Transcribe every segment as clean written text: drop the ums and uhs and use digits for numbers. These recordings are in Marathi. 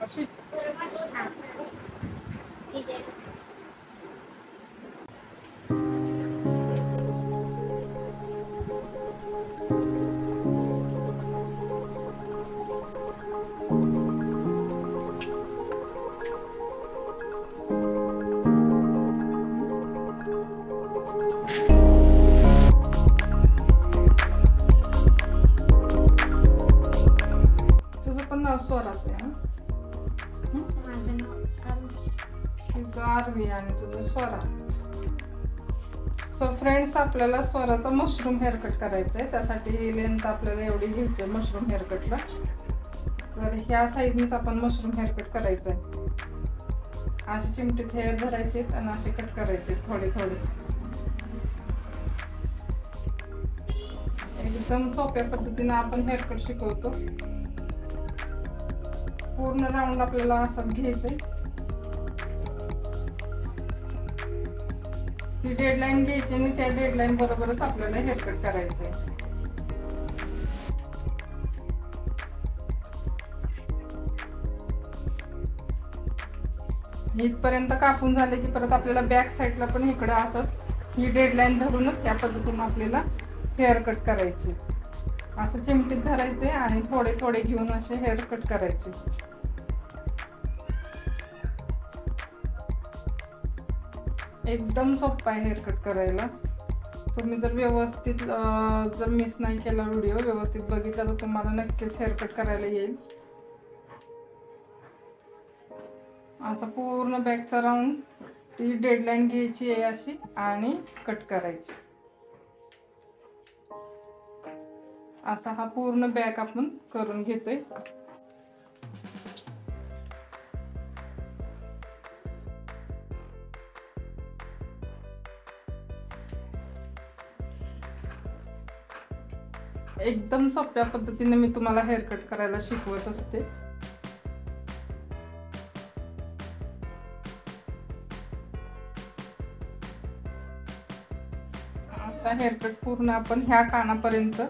अशी तुझं पण नाव स्वराच आहे. तुझं आरवी आणि तुझं स्वरा. सो फ्रेंड्स, आपल्याला स्वराचा मशरूम हेअरकट करायचा आहे. त्यासाठी लेंथ आपल्याला एवढी घ्यायची आहे मशरूम हेअरकटला. तर ह्या साईडनेच आपण मशरूम हेअरकट करायचं आहे. असे चिमटीत हेअर धरायचे आणि असे कट करायचे थोडे थोडे. एकदम सोप्या पद्धतीने आपण हेअरकट शिकवतो. पूर्ण राऊंड आपल्याला असं घ्यायचंय. ही डेडलाईन घ्यायची आणि त्या डेडलाईन बरोबरच आपल्याला हेअरकट करायचंय. इथपर्यंत कापून झाले की परत आपल्याला बॅक साईडला पण इकडे असंच ही डेडलाईन धरूनच या पद्धतीने आपल्याला हेअर कट करायची. असं चिमटीत धरायचे आणि थोडे थोडे घेऊन असे हेअर कट करायचे. एकदम सोपं आहे हेअर कट करायला. तुम्ही जर व्यवस्थित जर मिस नाही केला व्हिडिओ, व्यवस्थित बघितला तर तुम्हाला नक्कीच हेअर कट करायला येईल. असं पूर्ण बॅकचा राऊंड ती डेडलाईन घ्यायची आहे अशी आणि कट करायची. असा हा पूर्ण बॅक आपण करून घेतोय. एकदम सोप्या पद्धतीने मी तुम्हाला हेअर कट करायला शिकवत असते. असा हेअर कट पूर्ण आपण ह्या कानापर्यंत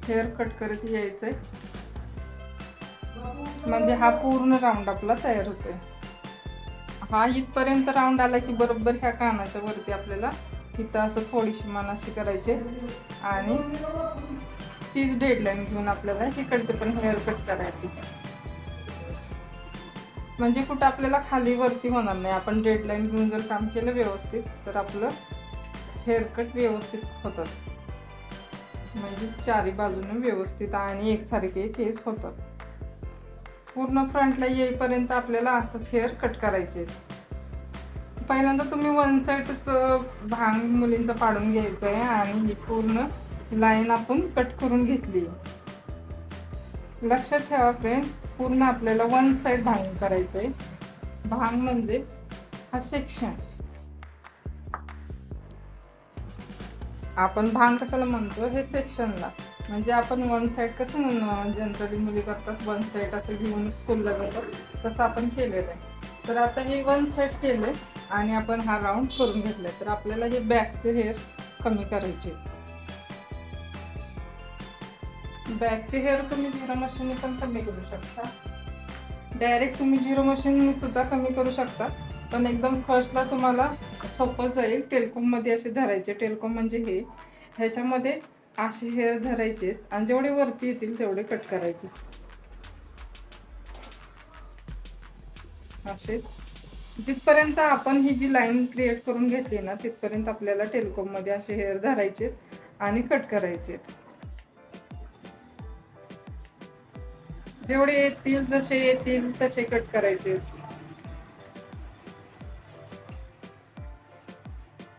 हेअर कट करत यायचंय. म्हणजे हा पूर्ण राऊंड आपला तयार होतोय. हा इथपर्यंत राऊंड आला की बरोबर ह्या कानाच्या वरती आपल्याला इथं असं थोडीशी मान अशी करायची आणि तीच डेडलाईन घेऊन आपल्याला इकडचे पण हेअर कट करायची. म्हणजे कुठं आपल्याला खाली वरती होणार नाही. आपण डेडलाईन घेऊन जर काम केलं व्यवस्थित तर आपलं हेअर कट व्यवस्थित होतात. म्हणजे चारी बाजूने व्यवस्थित आणि एकसारखे केस होतात. पूर्ण फ्रंटला येईपर्यंत आपल्याला असंच हेअर कट करायचे. पहिल्यांदा तुम्ही वन साईडच भांग मुलींचा पाडून घ्यायचं आहे आणि ही पूर्ण लाईन आपण कट करून घेतली. लक्षात ठेवा फ्रेंड्स, पूर्ण आपल्याला वन साइड भांग करायचंय. भांग म्हणजे हा सेक्शन. आपण भांग कशाला म्हणतो, हे सेक्शनला. म्हणजे आपण वन साइड कसं जनरली मुली करतात, वन साइड असं घेऊन स्कूलला जातात, तसं आपण केलेलं आहे. तर आता हे वन साइड केलंय आणि आपण हा राऊंड करून घेतलाय. तर आपल्याला हे बॅकचे हेअर कमी करायचे. बॅकचे हेअर तुम्ही झिरो मशीनने पण कमी करू शकता. डायरेक्ट तुम्ही झिरो मशीनने सुद्धा कमी करू शकता. पण एकदम फर्स्टला तुम्हाला सोपं जाईल. टेलकॉम मध्ये असे धरायचे. टेलकॉम म्हणजे हे, ह्याच्यामध्ये असे हेअर धरायचे आणि जेवढे वरती येतील तेवढे कट करायचे. असे जिथपर्यंत आपण ही जी लाईन क्रिएट करून घेतली ना, तिथपर्यंत आपल्याला टेलकॉम मध्ये असे हेअर धरायचे आणि कट करायचे. जेवढे येतील जसे येतील तसे कट करायचे.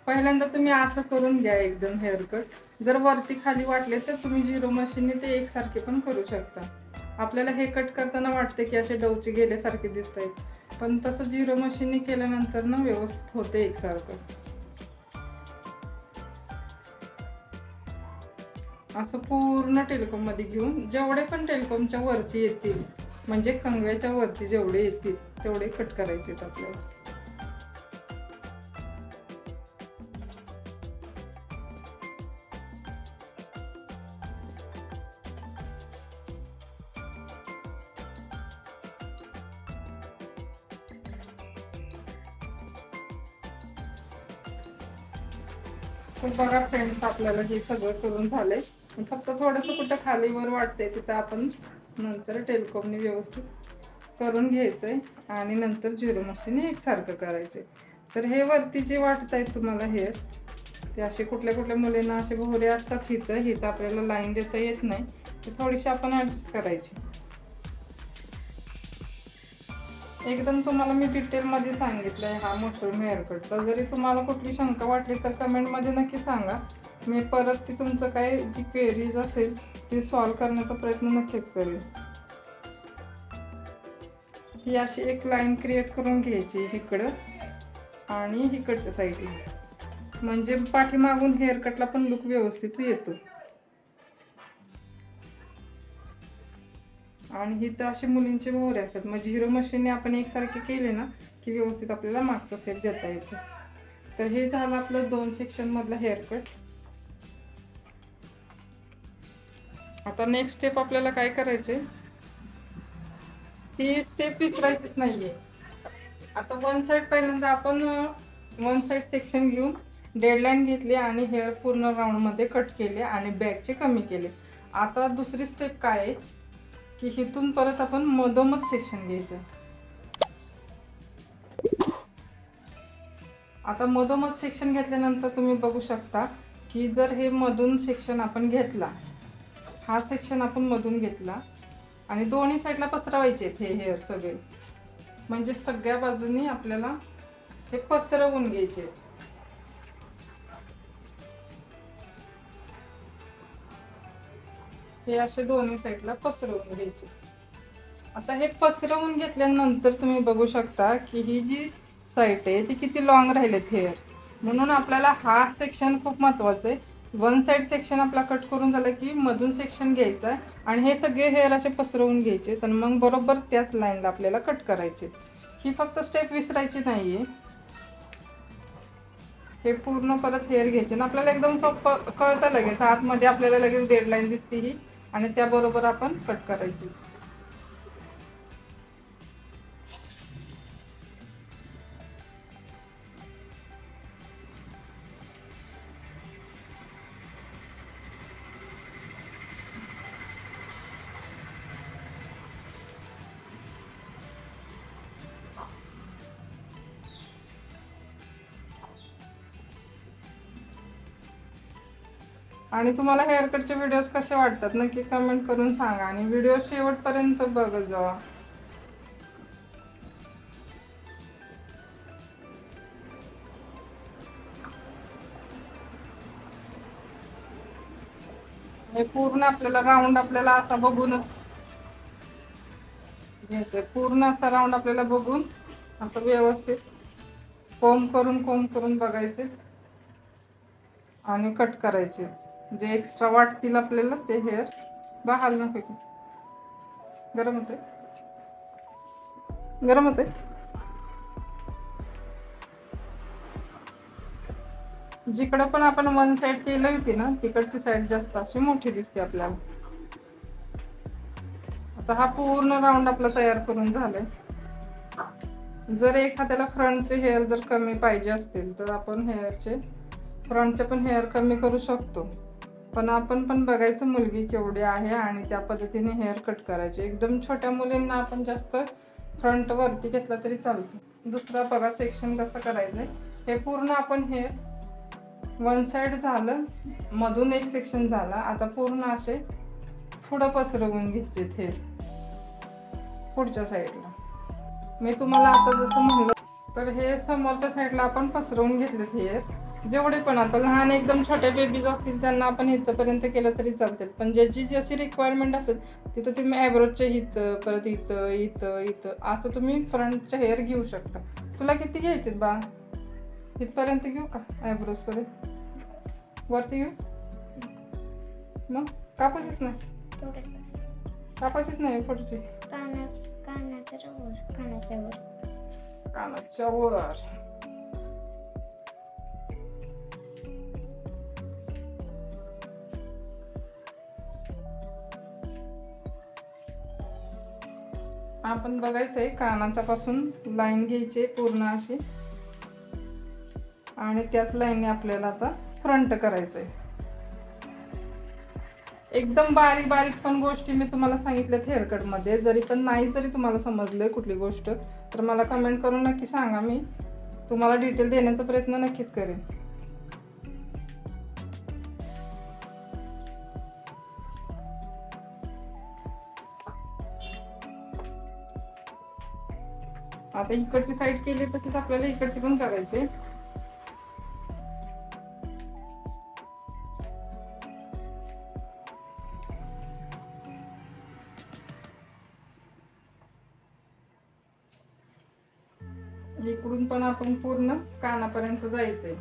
पहिल्यांदा तुम्ही असं करून घ्या एकदम हेअर कट. जर वरती खाली वाटले तर तुम्ही झिरो मशीनने ते एकसारखे पण करू शकता. आपल्याला हे कट करताना वाटते की असे डवचे गेल्यासारखे दिसत आहेत, पण तसं झिरो मशीनने केल्यानंतर ना व्यवस्थित होते एकसारखं. असं पूर्ण टेलकॉम मध्ये घेऊन जेवढे पण टेलकॉमच्या वरती येतील, म्हणजे कंगव्याच्या वरती जेवढे येतील तेवढे कट करायचे आपल्याला. तर बघा फ्रेंड्स, आपल्याला हे सगळं करून झालंय. फक्त थोडंसं कुठं खाली वर वाटतंय तिथं आपण नंतर टेलिकॉमने व्यवस्थित करून घ्यायचंय आणि नंतर झिरो मशीनने एकसारखं करायचे. तर हे वरती जे वाटत आहेत तुम्हाला हेअर, ते असे कुठल्या कुठल्या मुलींना असे भोवरे असतात हिथं आपल्याला लाईन देता येत नाही, ते थोडीशी आपण ॲडजस्ट करायची. एकदम तुम्हाला मी डिटेलमध्ये सांगितलंय हा मशरूम हेअरकटचा. जरी तुम्हाला कुठली शंका वाटली तर कमेंटमध्ये नक्की सांगा. मी परत ती तुमचं काय जी क्वेरीज असेल ती सॉल्व करण्याचा प्रयत्न नक्कीच करेन. ही अशी एक लाईन क्रिएट करून घ्यायची इकडं आणि इकडच्या साईडला, म्हणजे पाठीमागून हेअरकटला पण लुक व्यवस्थित येतो. आणि ही तर अशी मुलींचे भोवरे असतात, मग झिरो मशीनने आपण एकसारखे केले ना की व्यवस्थित आपल्याला मागचा सेट देता येतो. तर हे झालं आपलं 2 सेक्शन मधलं हेअरकट. आता नेक्स्ट स्टेप आपल्याला काय करायचे, ती स्टेप विसरायचीच नाहीये. आता वन साइड पहिल्यांदा आपण वन साइड सेक्शन घेऊन डेडलाईन घेतली आणि हेअर पूर्ण राऊंड मध्ये कट केले आणि बॅकचे कमी केले. आता दुसरी स्टेप काय आहे की इथून परत आपण मधोमध सेक्शन घ्यायचं. आता मधोमध सेक्शन घेतल्यानंतर तुम्ही बघू शकता की जर हे मधून सेक्शन आपण घेतला, हा सेक्शन आपण मधून घेतला आणि दोन्ही साईडला पसरवायचे हे हेअर सगळे, म्हणजे सगळ्या बाजूनी आपल्याला हे पसरवून घ्यायचे. हे असे दोन्ही साईडला पसरवून घ्यायचे. आता हे पसरवून घेतल्यानंतर तुम्ही बघू शकता की ही जी साईड आहे ती किती लॉंग राहिलेत हेअर, म्हणून आपल्याला हा सेक्शन खूप महत्त्वाचा आहे. वन साइड सेक्शन आपला कट करून झालं की मधून सेक्शन घ्यायचा आहे आणि हे सगळे हेअर असे पसरवून घ्यायचे, तर मग बरोबर त्याच लाईनला आपल्याला कट करायचे. ही फक्त स्टेप विसरायची नाहीये. हे पूर्ण परत हेअर घ्यायचे ना, आपल्याला एकदम सोपं कळतं लगेच, आतमध्ये आपल्याला लगेच डेडलाईन दिसते ही, आणि त्याबरोबर आपण कट करायची. आणि तुम्हाला हेअरकटचे व्हिडिओज कसे वाटतात नक्की कमेंट करून सांगा आणि व्हिडिओ शेवटपर्यंत बघत जावा. हे पूर्ण आपल्याला राऊंड आपल्याला असा बघूनच घ्यायचं, पूर्ण असा राऊंड आपल्याला बघून असं व्यवस्थित कोंब करून बघायचे आणि कट करायचे. जे एक्स्ट्रा वाटतील आपल्याला ते हेअर बाहेर नको की. गरम होते जिकडं पण आपण वन साइड केली होती ना तिकडची साइड जास्त अशी मोठी दिसते आपल्याला. आता हा पूर्ण राऊंड आपला तयार करून झालाय. जर एखाद्याला फ्रंटचे हेअर जर कमी पाहिजे असतील तर आपण फ्रंटचे पण हेअर कमी करू शकतो, पण आपण पण बघायचं मुलगी केवढी आहे आणि त्या पद्धतीने हेअर कट करायचे. एकदम छोट्या मुलींना आपण जास्त फ्रंट वरती घेतला तरी चालतो. दुसरा बघा सेक्शन कसं करायचंय. हे पूर्ण आपण हेअर वन साइड झालं, मधून एक सेक्शन झाला. आता पूर्ण असे पुढं पसरवून घ्यायचे हेअर पुढच्या साईडला. मी तुम्हाला आता जसं म्हणलं तर हे समोरच्या साईडला आपण पसरवून घेतलेत हेअर. जेवढे पण आता लहान एकदम छोट्या बेबीज असतील त्यांना आपण इथपर्यंत केलं तरी चालतील, पण ज्याची जशी रिक्वायरमेंट असेल तिथं तुम्ही ॲब्रोजच्या इथं, परत इथं इथं इथं असं तुम्ही फ्रंटचे हेअर घेऊ शकता. तुला किती घ्यायचे बा? इथपर्यंत घेऊ का? ॲब्रोज पर्यंत वरती घेऊ? मग कापायचीच नाही पुढची, कानाच्या वर. आपण बघायचंय कानाच्या पासून लाईन घ्यायची पूर्ण अशी आणि त्याच लाईनने आपल्याला आता फ्रंट करायचंय. एकदम बारीक बारीक पण गोष्टी मी तुम्हाला सांगितल्यात हेअरकट मध्ये. जरी तुम्हाला समजलंय कुठली गोष्ट तर मला कमेंट करून नक्की सांगा. मी तुम्हाला डिटेल देण्याचा प्रयत्न नक्कीच करेन. आता इकडची साईड केली तशीच आपल्याला इकडची पण करायची. इकडून पण आपण पूर्ण कानापर्यंत जायचंय.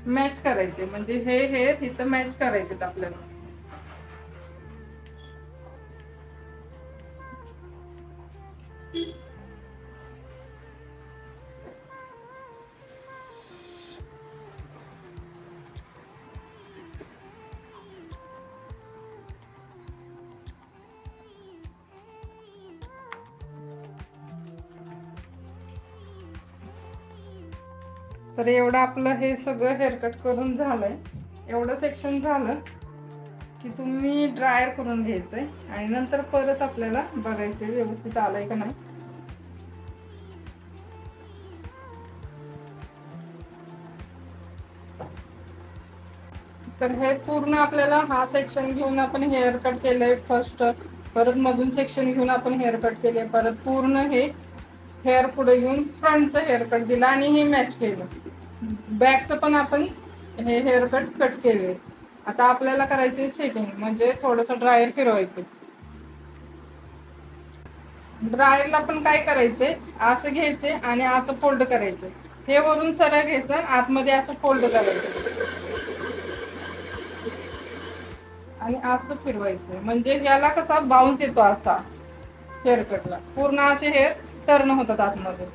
मॅच करायचे म्हणजे हे हेअर इथं मॅच करायचे आपल्याला. तर एवढं आपलं हे सगळं हेअरकट करून झालंय. एवढं सेक्शन झालं की तुम्ही ड्रायर करून घ्यायचंय आणि नंतर परत आपल्याला बघायचंय व्यवस्थित आलंय का नाही. तर हे पूर्ण आपल्याला हा सेक्शन घेऊन आपण हेअर कट केलंय फर्स्ट. परत मधून सेक्शन घेऊन आपण हेअर कट केले. परत पूर्ण हे हेअर पुढे घेऊन फ्रंटचं हेअर कट दिला आणि हे मॅच केलं. बॅकचं पण आपण हे हेअर कट केले. आता आपल्याला करायचे सेटिंग म्हणजे थोडंसं ड्रायर फिरवायचं. ड्रायरला पण काय करायचंय असं घ्यायचे आणि असं फोल्ड करायचं. हे वरून सरळ घ्यायचं आतमध्ये असं फोल्ड करायचं आणि असं फिरवायचं. म्हणजे ह्याला कसा बाउन्स येतो असा हेअरकटला. पूर्ण असे हेअर टर्न होतात आतमध्ये.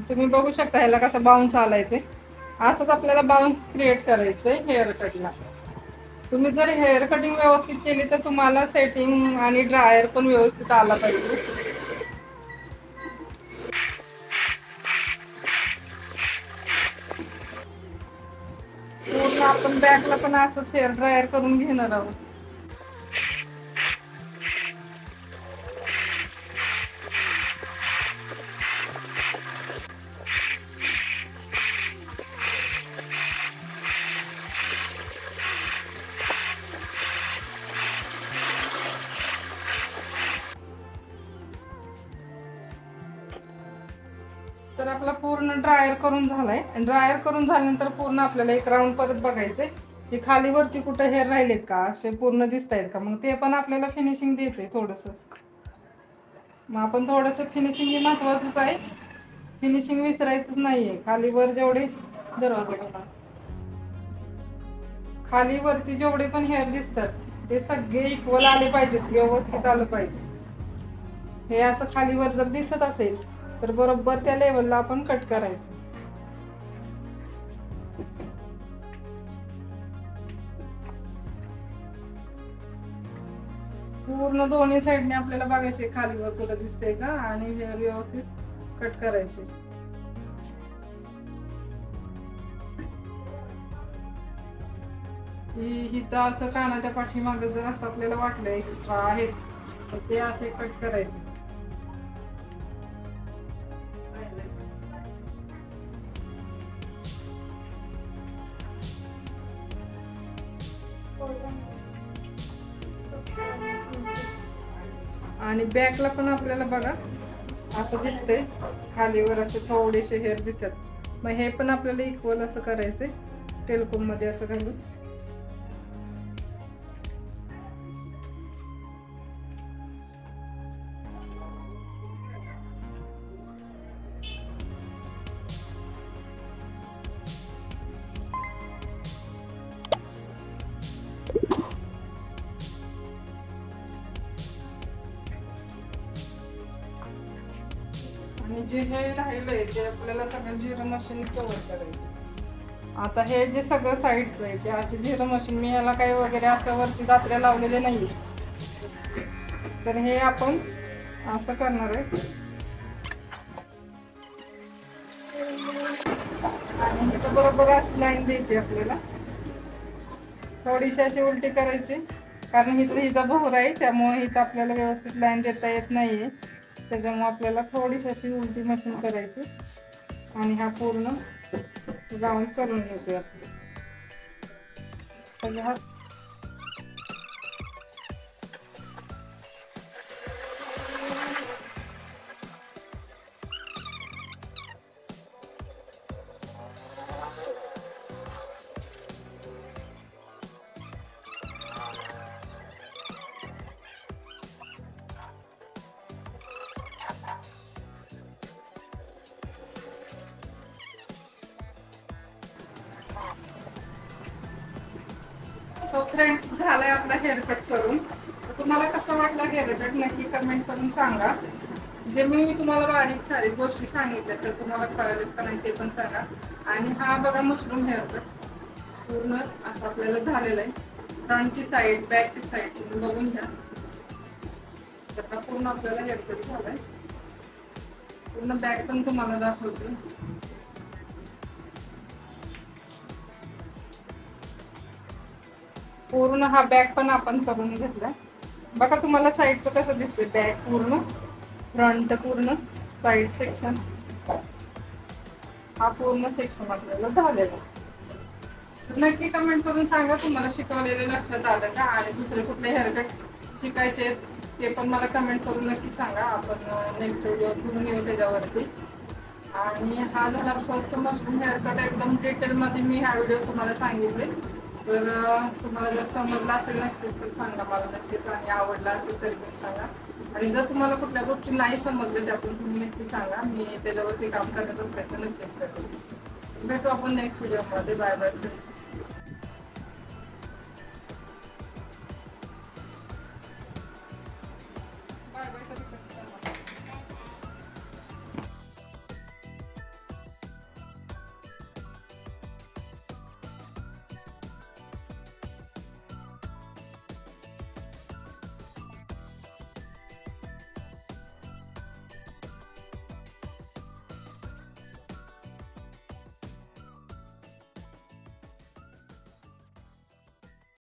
तुम्ही बघू शकता ह्याला कसा बाउन्स आलाय ते. असंच आपल्याला बाउन्स क्रिएट करायचंय हेअर कटला. तुम्ही जर हेअर कटिंग व्यवस्थित केली तर तुम्हाला सेटिंग आणि ड्रायर पण व्यवस्थित आला पाहिजे. पूर्ण आपण बॅकला पण असंच हेअर ड्रायर करून घेणार आहोत. तर आपला पूर्ण ड्रायर करून झालाय. ड्रायर करून झाल्यानंतर पूर्ण आपल्याला एक राऊंड परत बघायचंय की खाली वरती कुठे हेअर राहिलेत का, असे पूर्ण दिसत आहेत का. मग ते पण आपल्याला फिनिशिंग द्यायचंय थोडंसं. मग आपण थोडंसं फिनिशिंग हे महत्वाचंच आहे. फिनिशिंग विसरायचंच नाहीये. खाली वर जेवढे दरवाजा खाली वरती जेवढे पण हेअर दिसतात ते सगळे इक्वल आले पाहिजेत, व्यवस्थित आलं पाहिजे. हे असं खाली वर जर दिसत असेल तर बरोबर त्या लेवलला आपण कट करायचं. पूर्ण दोन्ही साईडने आपल्याला बघायचे खाली वर कुठं दिसतंय का आणि हेअर व्यवस्थित कट करायचे. इथं असं कानाच्या पाठीमागे जर असं आपल्याला वाटलं एक्स्ट्रा आहेत तर ते असे कट करायचे. आणि बॅकला पण आपल्याला बघा असं दिसतंय खालीवर असे थोडेसे हेअर दिसतात. मग हे पण आपल्याला इक्वल असं करायचंय टेलकोम मध्ये असं घालून. आणि जे हे राहिलंय ते आपल्याला सगळं झिरो मशीन कव्हर करायचं. आता हे जे सगळं साईड्स आहे ते असे झिरो मशीन, मी ह्याला काही वगैरे असं वरती दात्र्या लावलेले नाही, तर हे आपण असं करणार आहे आणि इथं बरोबर अशी लाईन द्यायची आपल्याला, थोडीशी अशी उलटी करायची, कारण इथं हिचा भोवरा आहे त्यामुळे इथं आपल्याला व्यवस्थित लाईन देता येत नाहीये, त्याच्यामुळे आपल्याला थोडीशी अशी उलटी मशीन करायची आणि हा पूर्ण गाऊन करून घेतोय आपण सगळा. सो फ्रेंड्स, झालाय आपला हेअरकट करून. तुम्हाला कसं वाटलं हेअरकट नक्की कमेंट करून सांगा. जे मी तुम्हाला बारीक सारीक गोष्टी सांगितल्या तर तुम्हाला कळलेत का नाही ते पण सांगा. आणि हा बघा मशरूम हेअरकट पूर्ण असं आपल्याला झालेलं आहे. फ्रंटची साईड, बॅकची साईड तुम्ही बघून घ्या. तर पूर्ण आपल्याला हेअरकट झालाय. पूर्ण बॅक पण तुम्हाला दाखवते. पूर्ण हा बॅक पण आपण करून घेतला. बघा तुम्हाला साईडचं कसं दिसतंय, बॅक पूर्ण, फ्रंट पूर्ण, साईड सेक्शन, हा पूर्ण सेक्शन आपल्याला झालेला. नक्की कमेंट करून सांगा तुम्हाला शिकवलेलं लक्षात आलं का, आणि दुसरे कुठले हेअरकट शिकायचे ते पण मला कमेंट करून नक्की सांगा. आपण नेक्स्ट व्हिडिओ घेऊन येऊ त्याच्यावरती. आणि हा झाला फर्स्ट मशरूम हेअरकट. एकदम डिटेलमध्ये मी हा व्हिडिओ तुम्हाला सांगितले. तर तुम्हाला जर समजला असेल नक्कीच तर सांगा मला नक्कीच, आणि आवडला असेल तरी पण सांगा. आणि जर तुम्हाला कुठल्या गोष्टी नाही समजल्या त्यातून तुम्ही नक्की सांगा, मी त्याच्यावरती काम करण्याचा प्रयत्न नक्कीच करते. भेटू आपण नेक्स्ट व्हिडिओमध्ये. Bye bye.